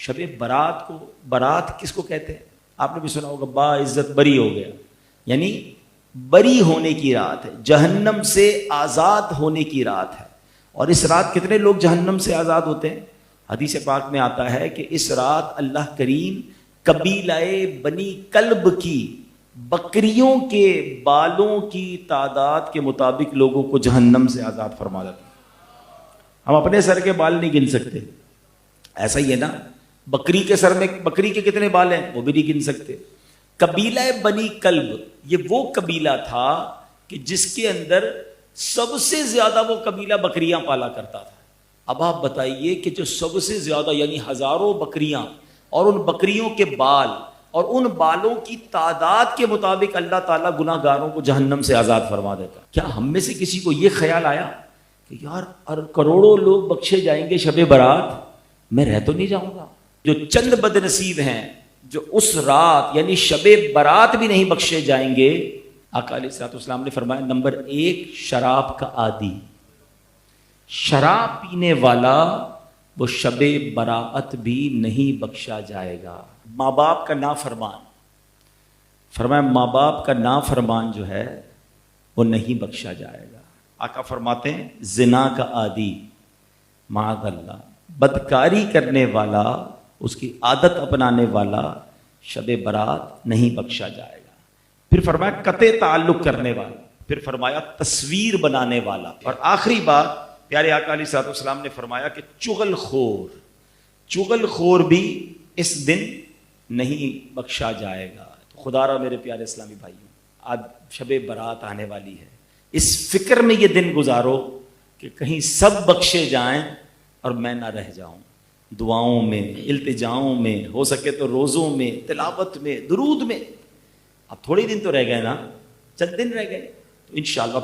شب برات کو، برات کس کو کہتے ہیں؟ آپ نے بھی سنا ہوگا، با عزت بری ہو گیا، یعنی بری ہونے کی رات ہے، جہنم سے آزاد ہونے کی رات ہے۔ اور اس رات کتنے لوگ جہنم سے آزاد ہوتے ہیں؟ حدیث پاک میں آتا ہے کہ اس رات اللہ کریم قبیلہ بنی کلب کی بکریوں کے بالوں کی تعداد کے مطابق لوگوں کو جہنم سے آزاد فرما دیتا ہے۔ ہم اپنے سر کے بال نہیں گن سکتے، ایسا ہی ہے نا، بکری کے سر میں بکری کے کتنے بال ہیں وہ بھی نہیں گن سکتے۔ قبیلہ بنی کلب یہ وہ قبیلہ تھا کہ جس کے اندر سب سے زیادہ وہ قبیلہ بکریاں پالا کرتا تھا۔ اب آپ بتائیے کہ جو سب سے زیادہ یعنی ہزاروں بکریاں اور ان بکریوں کے بال اور ان بالوں کی تعداد کے مطابق اللہ تعالیٰ گناہ گاروں کو جہنم سے آزاد فرما دیتا۔ کیا ہم میں سے کسی کو یہ خیال آیا کہ یار کروڑوں لوگ بخشے جائیں گے شب برات، میں رہ تو نہیں جاؤں گا؟ جو چند بد نصیب ہیں جو اس رات یعنی شب برات بھی نہیں بخشے جائیں گے، آقا علیہ الصلوۃ والسلام نے فرمایا نمبر 1 شراب کا عادی، شراب پینے والا وہ شب براءت بھی نہیں بخشا جائے گا۔ ماں باپ کا نافرمان، فرمایا ماں باپ کا نافرمان جو ہے وہ نہیں بخشا جائے گا۔ آقا فرماتے ہیں زنا کا عادی، معاذ اللہ، بدکاری کرنے والا، اس کی عادت اپنانے والا شب برات نہیں بخشا جائے گا۔ پھر فرمایا قطع تعلق کرنے والا، پھر فرمایا تصویر بنانے والا، اور آخری بات پیارے آقا علیہ الصلوۃ والسلام نے فرمایا کہ چغل خور بھی اس دن نہیں بخشا جائے گا۔ تو خدا را میرے پیارے اسلامی بھائیوں، آج شب برات آنے والی ہے، اس فکر میں یہ دن گزارو کہ کہیں سب بخشے جائیں اور میں نہ رہ جاؤں۔ دعاؤں میں، التجاؤں میں، ہو سکے تو روزوں میں، تلاوت میں، درود میں۔ اب تھوڑے دن تو رہ گئے نا، چند دن رہ گئے، تو انشاءاللہ